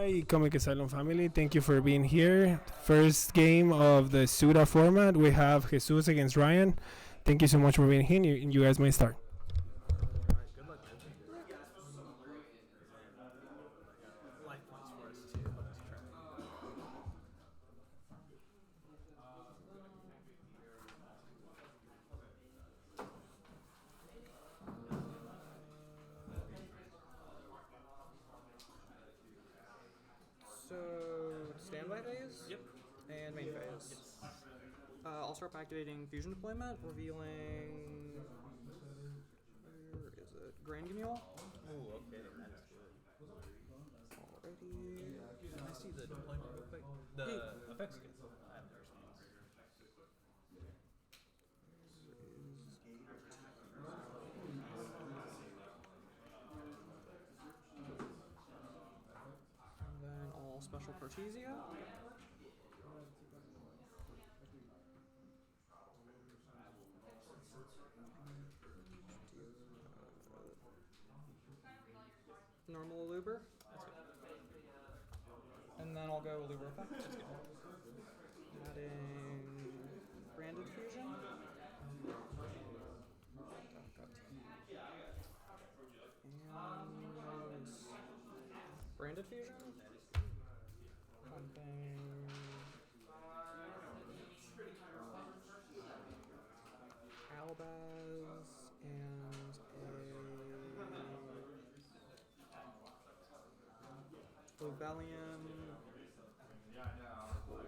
Hi, Comic Asylum family. Thank you for being here. First game of the Suda format. We have Jesus against Ryan. Thank you so much for being here. You guys may start. Alright, good luck, man. Life points for us too. Let's try. So, standby phase Yep. and main phase. Yes. I'll start by activating fusion deployment, revealing. Where is it? Grand Yugioh. Oh, okay, that is good. Alrighty. Can I see the deployment real quick? The effects good. I have no response. And then all special Cartesia. Normal Luber. That's good. And then I'll go Luber effect. That's good. Adding branded fusion. And branded fusion. That is good. Pumping. Albaz and a Luvelium for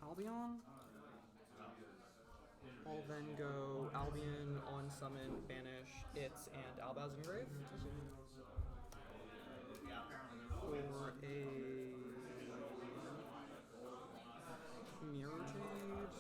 Albion. I'll then go Albion on summon, banish its and Albaz engrave for a Mirror Jade.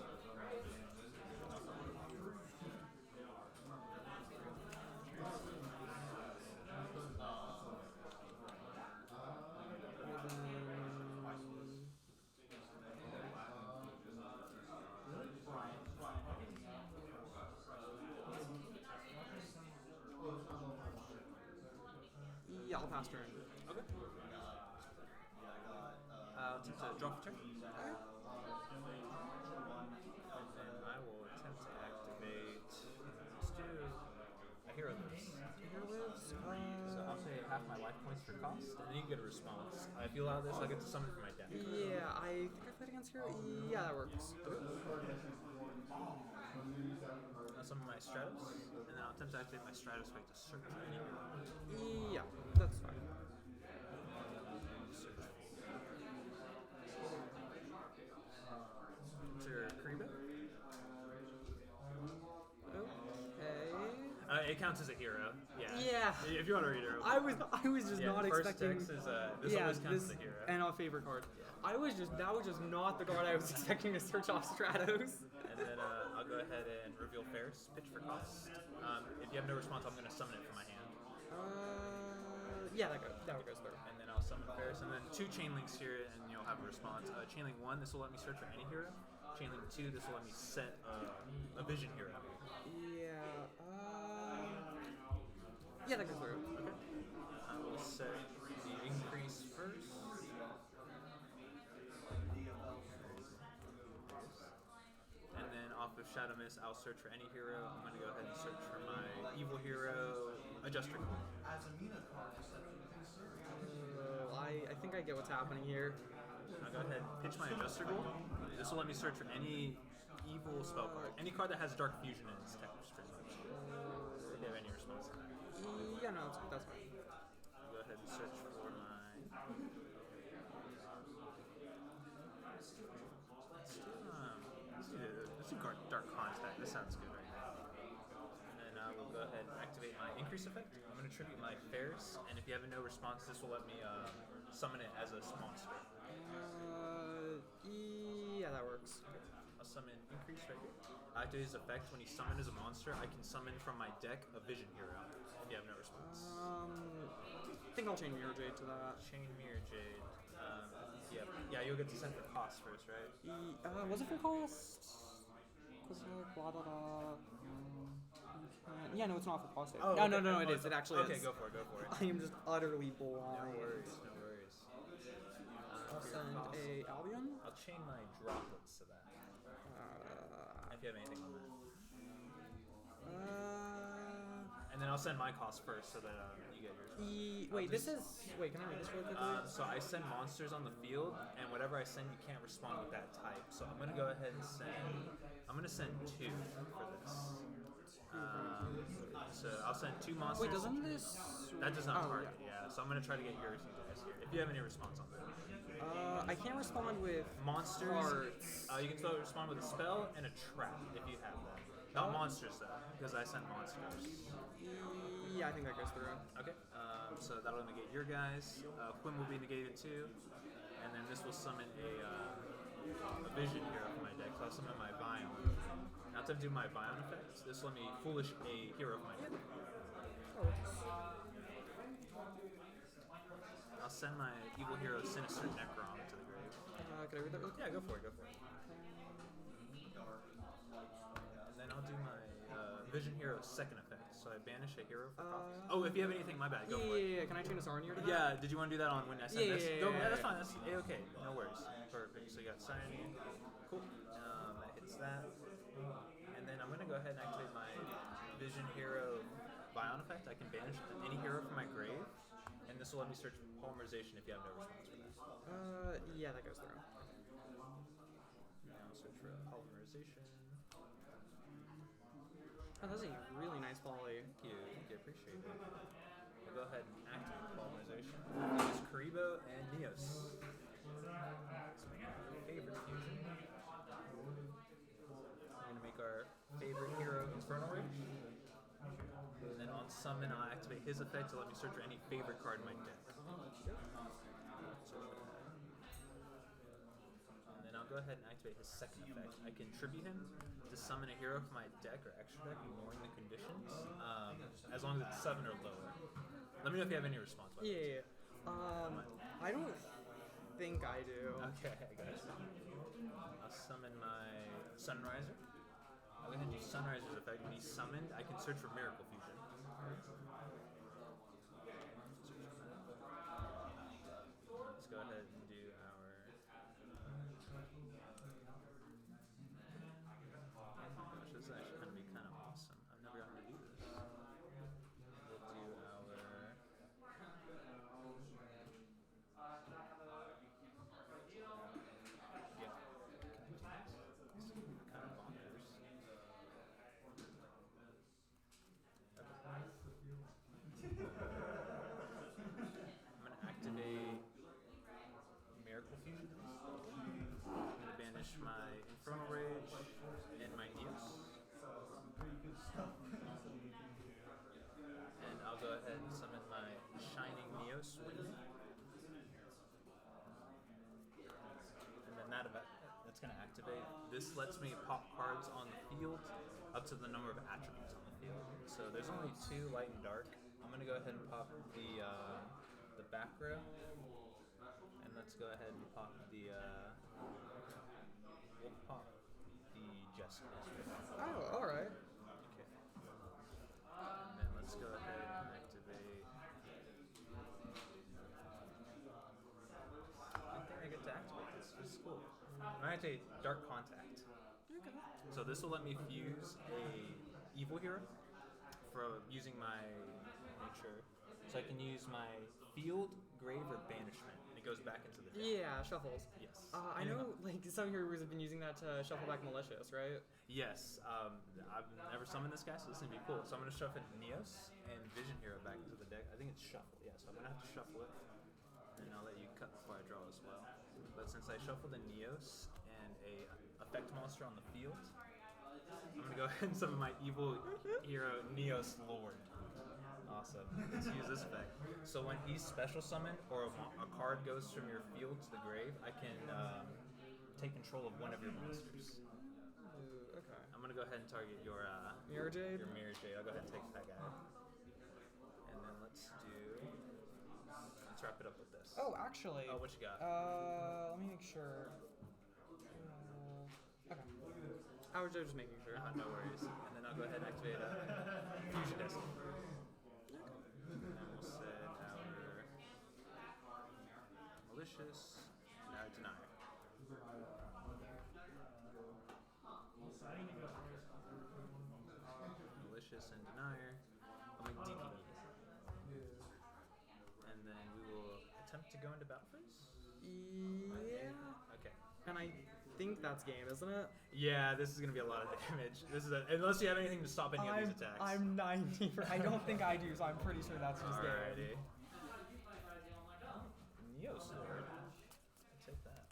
Yeah, I'll pass turn. Okay. Attempt to draw for turn. And then I will attempt to activate. Let's do a hero lives. Here lives. So I'll say half my life points for cost, and then you get a response. If you allow this, I'll get to summon from my deck. Yeah, I think I played against Hero. Yeah, that works. I'll summon my Stratos, and then I'll attempt to activate my Stratos Wake to search for any hero. Yeah, that's fine. Search. Enter Kariba. Okay. It counts as a hero. Yeah. Yeah. If you want to read it. I was just not the first expecting. text is this always counts as a hero. And our favorite card. That was just not the card I was expecting to search off Stratos. And then I'll go ahead and reveal Ferris, pitch for cost. If you have no response, I'm going to summon it from my hand. Yeah, that goes through. And then I'll summon Ferris, and then 2 chain links here, and you'll have a response. Chain link 1, this will let me search for any hero. Chain link 2, this will let me set a vision hero. Yeah. Yeah, that goes through. Okay. I will set the increase first. And then off of Shadow Mist, I'll search for any hero. I'm going to go ahead and search for my evil hero, Adjuster. I think I get what's happening here. I'll go ahead and pitch my Adjuster Goal. This will let me search for any evil spell card. Any card that has Dark Fusion in its text, pretty much. If you have any response to that. Yeah, no, that's fine. I'll go ahead and search for my... Let's do Dark Contact. This sounds good right now. And then I will go ahead and activate my increase effect. I'm going to tribute my Ferris, and if you have a no response, this will let me summon it as a monster. Yeah, that works. Okay. I'll summon increase right here. Activate his effect. When you summon as a monster, I can summon from my deck a vision hero. If you have no response. I think I'll chain Mirror Jade to that. Chain Mirror Jade. Yeah, you'll get to send for cost first, right? Was it for cost? Cosmic, blah blah blah. Yeah, no, it's not for pause save. Oh, no, okay. no, no, it Oh, is. It actually okay, is. go for it, go for it. I am just utterly blind. No worries, no worries. I'll send a Albion. I'll chain my droplets to that. If you have anything on that. And then I'll send my cost first so that you get yours. Wait, this is. Wait, can I read this really quickly? So I send monsters on the field, and whatever I send, you can't respond with that type. So I'm gonna go ahead and send. I'm gonna send 2 for this. So I'll send 2 monsters. Wait, doesn't this? That does not Oh, target. Yeah. So I'm gonna try to get yours, you guys here. If you have any response on that. I can't respond with Monsters. cards. You can still respond with a spell and a trap if you have that. Not monsters though, because I sent monsters. Yeah, I think that goes through. Okay, so that'll negate your guys. Quinn will be negated too, and then this will summon a vision hero from my deck. So I'll summon my Bion. Now to do my Bion effects, this will let me foolish a hero from my deck. I'll send my evil hero Sinister Necrom to the grave. Can I read that real quick? Yeah, go for it, go for it. And then I'll do my Vision Hero second effect. So I banish a hero for cost. Oh, if you have anything, my bad. Go for it. Yeah. Can I chain a Sarnier to that? Yeah, did you want to do that on when I send this? Yeah, Go, yeah, that's fine. That's okay. No worries. Perfect. So you got Siren. Cool. That hits that. And then I'm going to go ahead and activate my Vision Hero Bion effect. I can banish any hero from my grave. And this will let me search for polymerization if you have no response for that. Yeah, that goes through. Now I'll search for polymerization. Oh, that's a really nice poly. Thank you, appreciate it. We'll go ahead and activate polymerization. Use Karibo and Neos. Let's make our favorite fusion. We're going to make our favorite hero Infernal Rage. And then on summon, I'll activate his effect to let me search for any favorite card in my deck. And then I'll go ahead and activate his second effect. I can tribute him to summon a hero from my deck or extra deck, ignoring the conditions, as long as it's 7 or lower. Let me know if you have any response. Yeah. I don't think I do. Okay, I got you. I'll summon my Sunriser. I'll go ahead and do Sunriser's effect. When he's summoned, I can search for Miracle Fusion. Let's go ahead and do our... Gosh, this is actually going to be kind of awesome. I've never gotten to do this. We'll do our... I'm going to activate Miracle Fusion. I'm going to banish my Infernal Rage and my Neos. And I'll go ahead and summon my Shining Neos Windman. And then that's going to activate. This lets me pop cards on the field up to the number of attributes on the field. So there's only 2, light and dark. I'm going to go ahead and pop the back row. And let's go ahead and pop the we'll pop the Jessica. Oh, alright. Okay. And then let's go ahead and activate. I think I get to activate this. This is cool. I'm gonna activate Dark Contact. Okay. So this will let me fuse a evil hero for using my nature. So I can use my field, grave, or banishment. And it goes back into the deck. Yeah, shuffles. Yes. I know, like, some heroes have been using that to shuffle back Malicious, right? Yes. I've never summoned this guy, so this is gonna be cool. So I'm gonna shuffle Neos and Vision Hero back into the deck. I think it's shuffle. Yeah. So I'm gonna have to shuffle it, and I'll let you cut before I draw as well. But since I shuffled a Neos and a effect monster on the field, I'm gonna go ahead and summon my evil hero Neos Lord. Awesome. Let's use this effect. So when he's special summoned or a card goes from your field to the grave, I can take control of one of your monsters. Okay. I'm gonna go ahead and target your Mirror Jade? Your Mirror Jade. I'll go ahead and take that guy. And then let's wrap it up with this. Oh, actually. Oh, what you got? Let me make sure. Okay. I was just making sure. No worries. And then I'll go ahead and activate Fusion. Unconscious and Denier. I'll make DPD. And then we will attempt to go into battle phase? Yeah. Okay. And I think that's game, isn't it? Yeah, this is going to be a lot of damage. Unless you have anything to stop any of these attacks. I'm 90. I don't think I do, so I'm pretty sure that's just Alrighty. game. Neo Sword. I'll take that.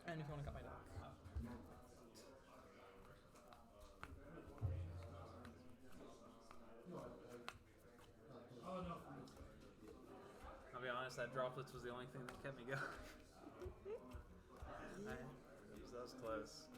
And if you want to cut my deck. I'll be honest, that droplets was the only thing that kept me going. That was close.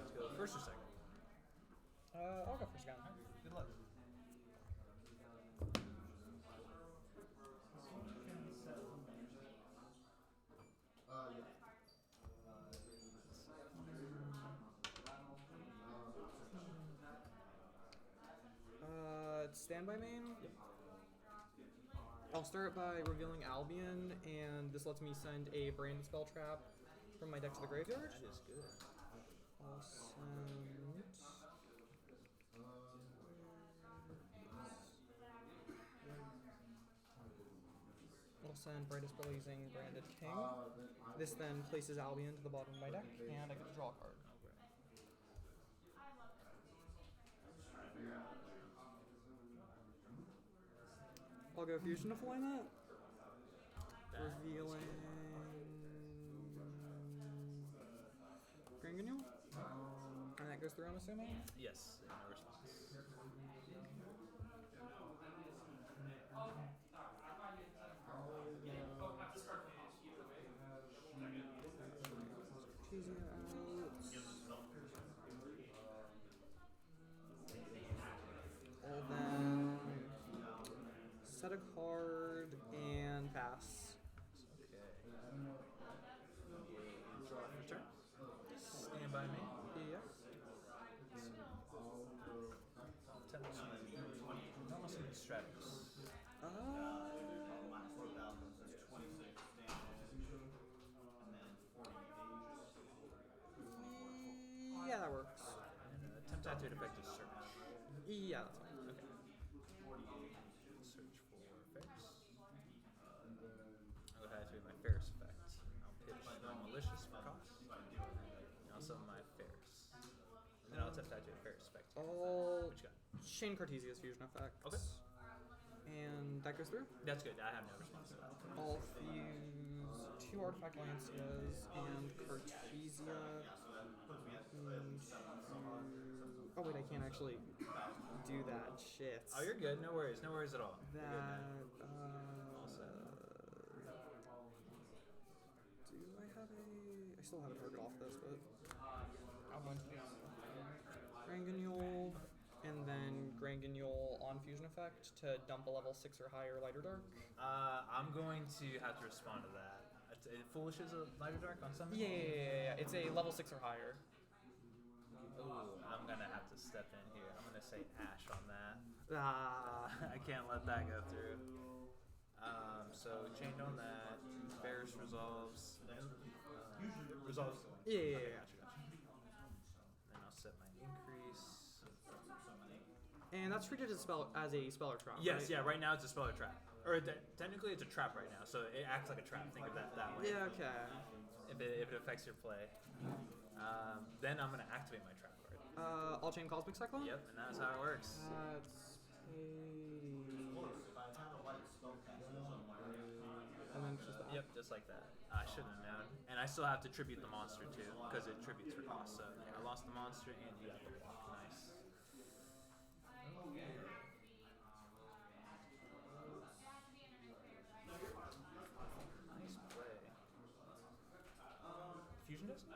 Let's go first or second? I'll go first again. Good luck. Standby main? Yep. I'll start by revealing Albion, and this lets me send a branded spell trap from my deck to the graveyard. That is good. I'll send brightest spell using Branded King. This then places Albion to the bottom of my deck, and I get to draw a card. I'll go Fusion Deployment. Revealing Granganule. And that goes through, I'm assuming? Yes, no response. Teasing it out. I'll then set a card and pass. Okay. Return. Stand by me. Yep. Attempt to almost need Stratus. Yeah, that works. And attempt to effect is search. Yeah, that's fine. Okay. Search for Ferris. I would activate my Ferris effect. I'll pitch no malicious for cost. And I'll summon my Ferris. And then I'll attempt to activate Ferris effect. I'll What you got? chain Cartesia's fusion effect. Okay. And that goes through. That's good. I have no response to that. I'll fuse 2 Artifact Lancias and Cartesia. Oh wait, I can't actually do that. Shit. Oh, you're good. No worries. No worries at all. That. All set. Do I have a? I still have a target off this, but I'm going to do Granganule, and then Granganule on fusion effect to dump a level 6 or higher lighter dark. I'm going to have to respond to that. Foolish is a lighter dark on something? Yeah. It's a level 6 or higher. Ooh, I'm gonna have to step in here. I'm gonna say Ash on that. Ah, I can't let that go through. So chained on that. Bearish resolves. Resolves. Yeah. Okay, gotcha. Then I'll set my increase. And that's treated as a spell or trap. Yes, right? yeah. Right now it's a spell or trap, or technically it's a trap right now. So it acts like a trap. Think of that way. Yeah. Okay. If it affects your play, then I'm gonna activate my trap card. All chain Cosmic Cyclone. Yep, and that's how it works. That's and then it's just that. Yep, just like that. I shouldn't have known. And I still have to tribute the monster too, because it tributes for cost. So yeah, I lost the monster and you got the block. Nice. Nice play. Fusion disc?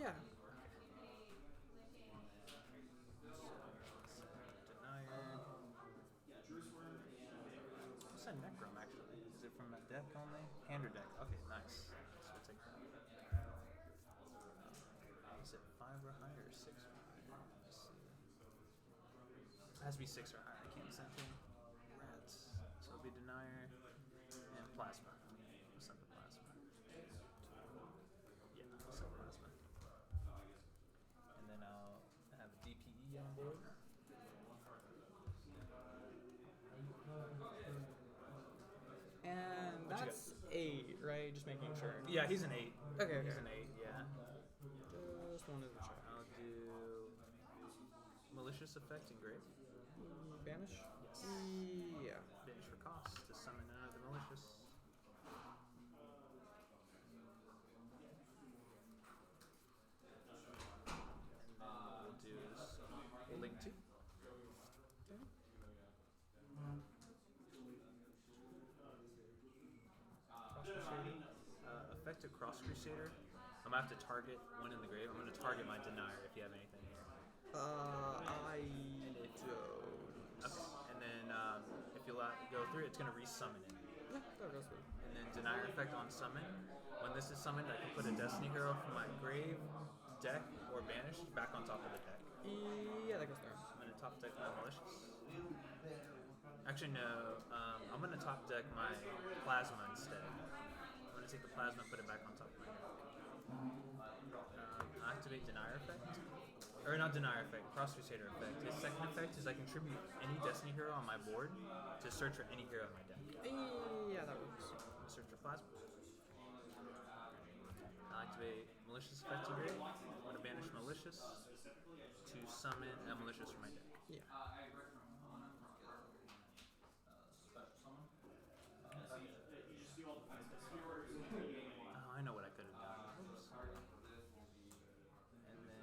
Yeah. Denier. What's that Necrom actually? Is it from a deck only? Hand or deck? Okay, nice. So we'll take that. Is it 5 or higher or 6 or higher? Let's see. It has to be 6 or higher. I can't send him. Rats. So it'll be Denier and Plasma. We'll send the Plasma. Yeah, I'll send Plasma. And then I'll have DPE on board. And that's 8, right? Just making sure. Yeah, he's an 8. Okay, He's okay. an 8, yeah. Just wanted to check. I'll do Malicious Effect Engrave. Banish? Yes. Yeah. Banish for cost to summon another Malicious. And then what we'll do is we'll link 2. Cross Crusader. Effect a Cross Crusader. I'm gonna have to target one in the grave. I'm gonna target my Denier if you have anything here. I Okay. And then if you go through, it's gonna resummon it. Yeah, that goes through. And then Denier effect on summon. When this is summoned, I can put a Destiny hero from my grave, deck, or banished back on top of the deck. Yeah, that goes through. I'm gonna top deck my Malicious. Actually, no. I'm gonna top deck my Plasma instead. I'm gonna take the Plasma and put it back on top of my deck. Activate Denier effect. Or not Denier effect, Cross Crusader effect. His second effect is I contribute any Destiny hero on my board to search for any hero in my deck. Yeah, that works. Search for Plasma. I'll activate Malicious effect engrave. I'm going to banish Malicious to summon a Malicious from my deck. Yeah. Oh, I know what I could have done. Oops. And then,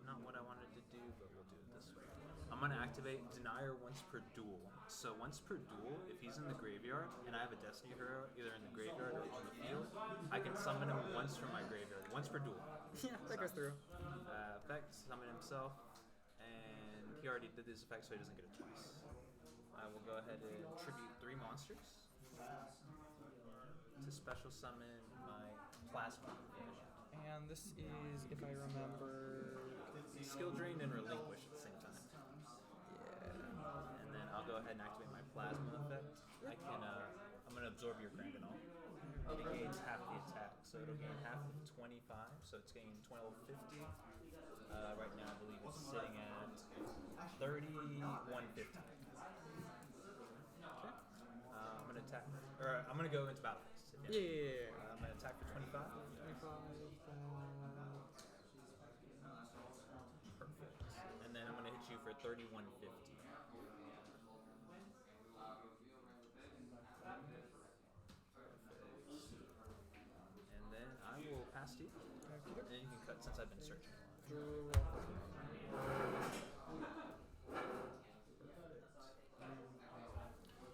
not what I wanted to do, but we'll do it this way. I'm going to activate Denier once per duel. So once per duel, if he's in the graveyard and I have a Destiny hero either in the graveyard or on the field, I can summon him once from my graveyard. Once per duel. Yeah, that goes through. Effect, summon himself, and he already did this effect so he doesn't get it twice. I will go ahead and tribute 3 monsters to special summon my Plasma. And this is, if I remember... Skill Drain and Relinquish at the same time. Yeah. And then I'll go ahead and activate my Plasma effect. I can, I'm going to absorb your Granganol. It gains half the attack, so it'll gain half of 25, so it's gaining 1250. Right now I believe it's sitting at 3150. Okay. I'm going to attack, or I'm going to go into battle phase. Yeah. I'm going to attack for 25. 25, Perfect. And then I'm going to hit you for 3150. And then I will pass to you. And then you can cut since I've been searching a lot.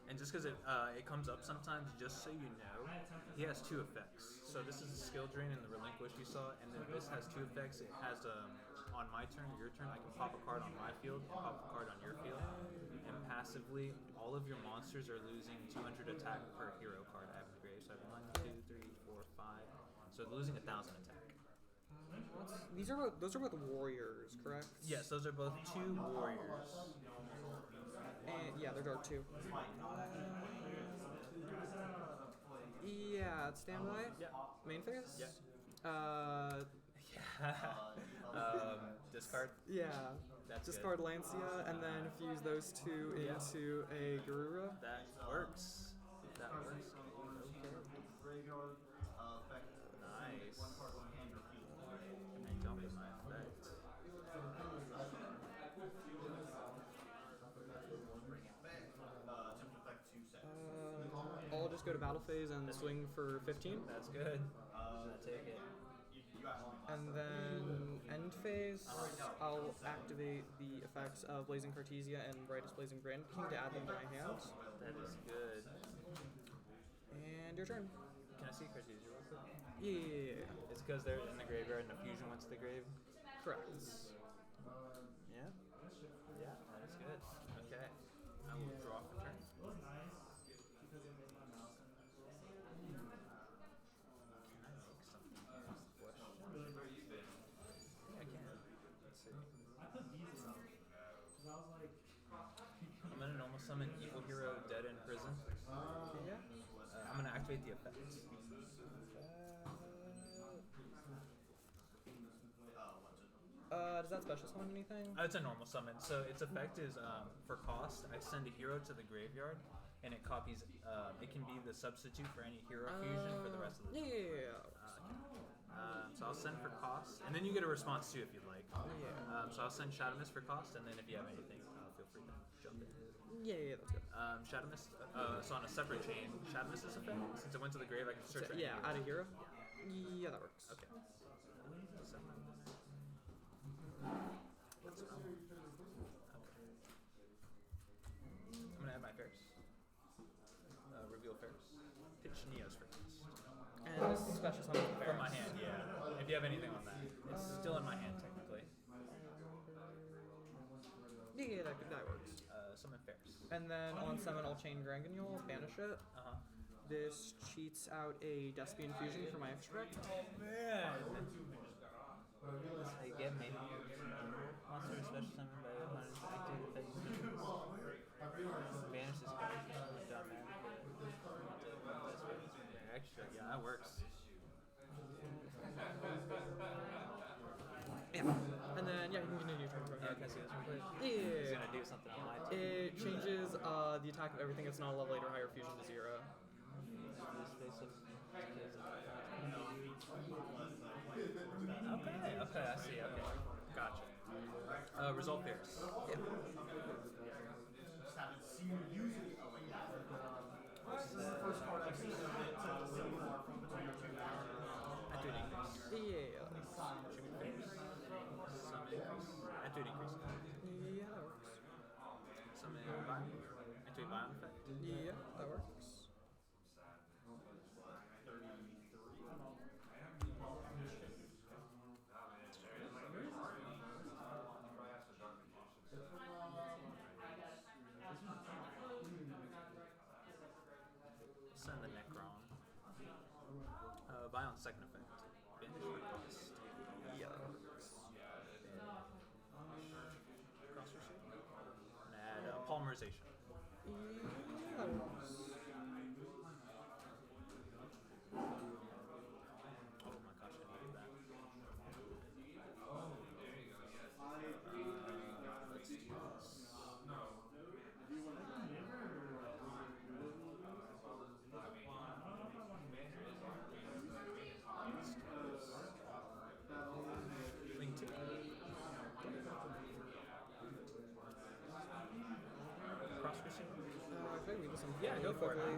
And just because it comes up sometimes, just so you know, he has 2 effects. So this is the Skill Drain and the Relinquish you saw, and then this has 2 effects. It has, on my turn or your turn, I can pop a card on my field and pop a card on your field. And passively, all of your monsters are losing 200 attack per hero card I have in the grave. So I have 1, 2, 3, 4, 5. So they're losing 1,000 attack. Those are both warriors, correct? Yes, those are both 2 warriors. And yeah, they're dark too. Yeah, standby. Yeah. Main phase. Yeah. Uh, Discard. yeah. That's Discard good. Lancia and then fuse those 2 Yeah. into a Garura. That works. That works. Okay. Nice. And don't get my effect. I'll just go to battle phase and swing for 15. That's good. Take it. And then end phase, I'll activate the effects of Blazing Cartesia and Brightest Blazing Brand King to add them to my hand. That is good. And your turn. Can I see Cartesia real quick? Yeah. It's because they're in the graveyard and the fusion went to the grave. Correct. Yeah. Yeah, that is good. Okay. I will draw for turn. I'm gonna normal summon Yugioh dead in prison. Yeah. I'm gonna activate the effect. Does that special summon anything? It's a normal summon. So its effect is for cost. I send a hero to the graveyard, and it copies. It can be the substitute for any hero fusion for the rest of the. Yeah. So I'll send for cost, and then you get a response too if you'd like. Yeah. So I'll send Shadow Mist for cost, and then if you have anything, feel free to jump in. Yeah, that's good. Shadow Mist. So on a separate chain, Shadow Mist is effect. Since it went to the grave, I can search for any Yeah, hero. add a hero. Yeah, that works. Okay. So, let's go. Okay. I'm gonna add my fairs. Reveal fairs. Pitch Neos for this. And this is special summon From my hand, yeah. If you have anything on that, it's still in my hand technically. Yeah, that works. Summon fairs. And then on summon, I'll chain Granganule, banish it. This cheats out a Despian Fusion for my extract. Man! That's how you get me. Monster special summon by 100 active effect. Banish this card. Extra, yeah, that works. Yeah. And then, yeah, you can continue your turn from here. Can I see this real quick? Yeah. It's gonna do something on my turn. It changes the attack of everything that's not a level 8 or higher fusion to 0. Okay, I see, okay. Gotcha. Result pairs. Yeah. I do an increase. Yeah. Should be fairs. Summon increase. I do an increase. Yeah, that works. Summon Violent. I do a Violent effect. Yeah, that works. Send the Necron. Violent second effect. Banish for cost. Yeah, that works. Cross your shape. And add Polymerization. Yeah, that works. Oh my gosh, I needed that. Let's do this. Link to cross receiver. If I read this one, Yeah, go for it. quickly.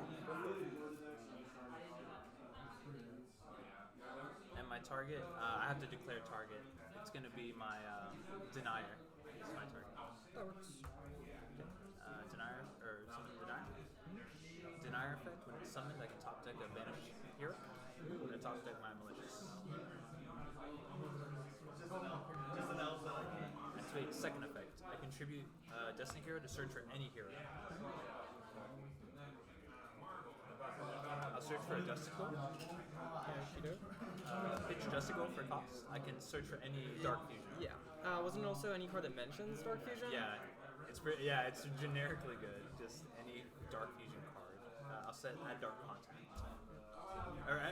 And my target, I have to declare target. It's going to be my denier. It's my target. That works. Okay. Denier, or summon denier. Denier effect, when it's summoned, I can top deck a banished hero. I'm going to top deck my malicious. Activate second effect. I contribute Destiny hero to search for any hero. I'll search for a Justical. Pitch Justical for cost. I can search for any Dark Fusion. Yeah. Wasn't it also any card that mentions Dark Fusion? Yeah, it's generically good. Just any Dark Fusion card. I'll set add Dark Contact.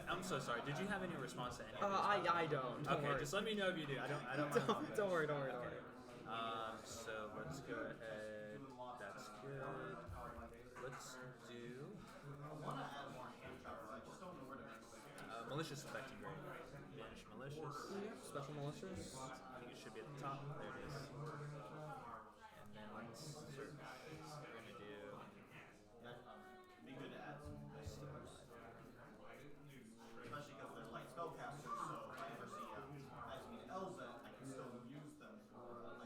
I'm so sorry. Did you have any response to any? I don't. Don't Okay, worry. just let me know if you do. I don't. Don't worry. Don't worry. So let's go ahead. That's good. Let's do Malicious Affecting Grade. Banish Malicious. Special Malicious. I think it should be at the top. There it is. And then let's search. We're gonna do. Be good at especially because they're light spellcasters, so if I ever see Elza, I can still use them for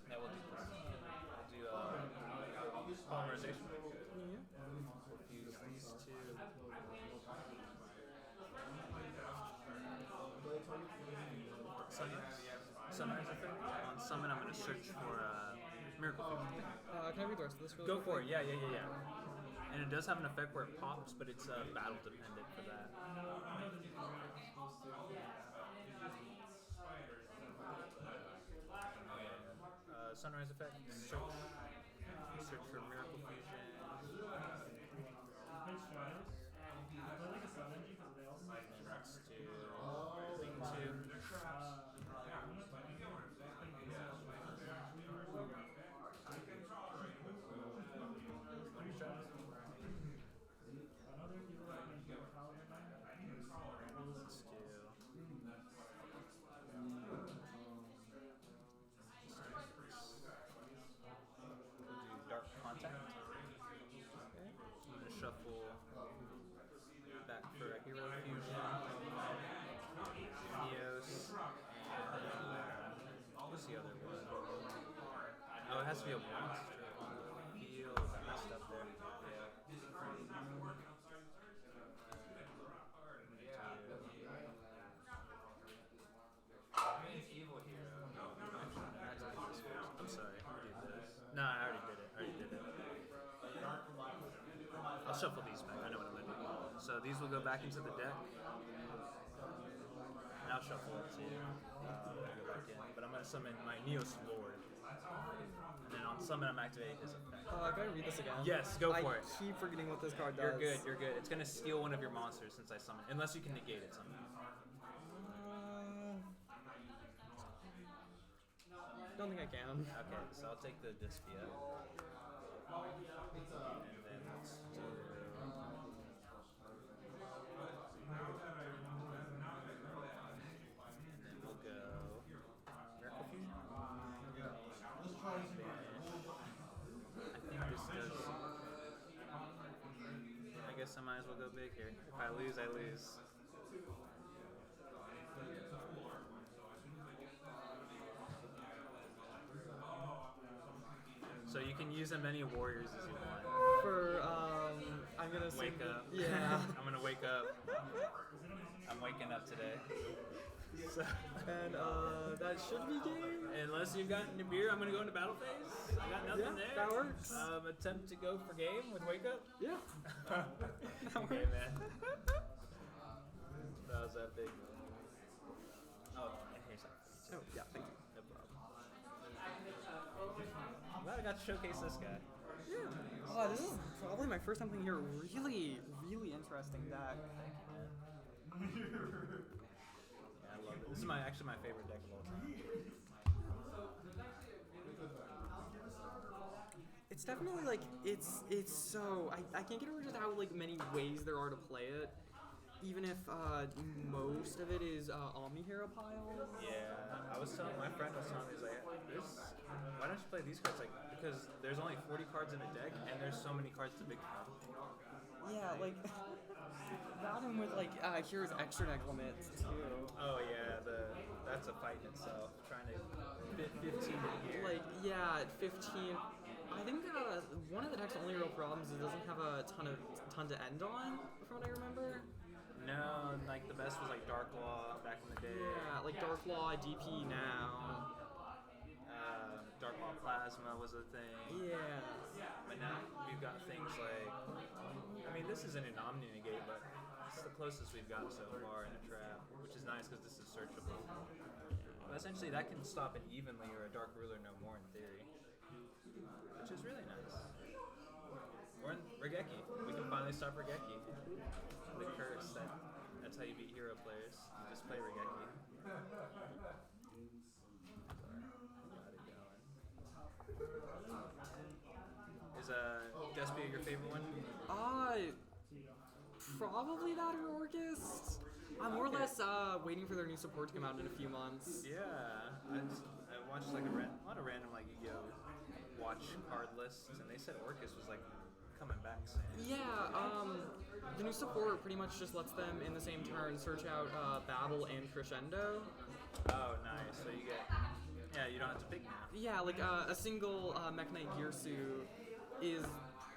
Yeah, we'll do this. We'll do polymerization. Use these two. Sunrise effect. On summon, I'm going to search for Miracle Fusion. Can I read the rest of this really Go for quick? it. Yeah. And it does have an effect where it pops, but it's battle dependent for that. Sunrise effect. Search for Miracle Fusion. And let's do Link 2. Dark Contact. Okay. I'm going to shuffle back for a Hero Fusion, Neos, and what's the other one? Oh, it has to be a monster on the field. I messed up there. Evil Hero. I'm sorry. No, I already did it. I'll shuffle these back. I know what I'm going to do. So these will go back into the deck. And I'll shuffle it too. Go back in. But I'm going to summon my Neos Lord. And then on summon, I'm activating this effect. Can I read this again? Yes, go for it. I keep forgetting what this card does. You're good. It's going to steal one of your monsters since I summon. Unless you can negate it somehow. Don't think I can. Okay, so I'll take the Dyspia. And then let's do... And then we'll go... Miracle Fusion? I think this does... I guess I might as well go big here. If I lose, I lose. So you can use as many warriors as you want. For, I'm gonna Wake up. Yeah. I'm gonna wake up. I'm waking up today. So, and, that should be game. unless you've got Nibiru, I'm gonna go into battle phase. I got nothing there. That works. Attempt to go for game with wake up. Yeah. Okay, man. That was epic. Oh, and here's that. Oh, yeah, thank you. No problem. I'm glad I got to showcase this guy. Yeah. Oh, this is probably my first time playing here. Really, really interesting deck. Yeah, I love it. This is actually my favorite deck of all time. It's definitely like it's so I can't get over just how like many ways there are to play it. Even if most of it is Omni Hero piles. Yeah, my friend was telling me, he's like, why don't you play these cards? Like, because there's only 40 cards in a deck, and there's so many cards to big fun. Yeah, like that and with like Hero's extra deck limits too. Oh yeah, that's is a fight in itself. Trying to fit 15 in here. Like, yeah, at 15. I think one of the deck's only real problems is it doesn't have a ton to end on, from what I remember. No, like the best was like Dark Law back in the day. Yeah, like Dark Law, DP now. Dark Law Plasma was a thing. Yeah. But now we've got things like, I mean, this isn't an Omni Negate, but it's the closest we've got so far in a trap, which is nice because this is searchable. But essentially, that can stop an Evenly or a Dark Ruler no more in theory, which is really nice. Or in Regeki. We can finally stop Regeki. The curse, that's how you beat hero players. You just play Regeki. Is Despia your favorite one? Probably that or Orchist. I'm more or less waiting for their new support to come out in a few months. Yeah, I watched like a lot of random like Yugioh watch card lists, and they said Orchis was like coming back soon. Yeah, the new support pretty much just lets them in the same turn search out Babel and Crescendo. Oh, nice. So you get, you don't have to pick now. Yeah, like a single Mech Knight Gearsu is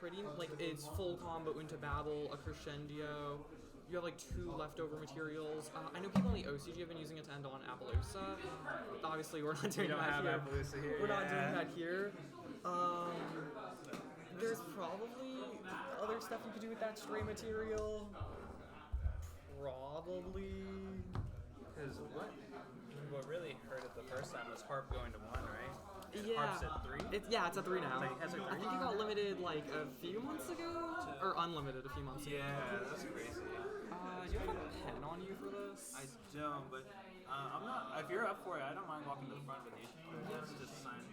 pretty, like, it's full combo into Babel, a Crescendo. You have like 2 leftover materials. I know people in the OCG have been using it to end on Appaloosa. Obviously, we're not doing that here. Appaloosa here. We're not doing that here. There's probably other stuff you could do with that stray material. Probably. Because what really hurt it the first time was Harp going to 1, right? And Yeah. Harp's at 3? It's at 3 now. Like, has it I think it got limited like a few months ago, or unlimited a few months ago. Yeah, that's crazy. Do you have a pen on you for this? I don't, but I'm not. If you're up for it, I don't mind walking to the front with you. Let's just sign.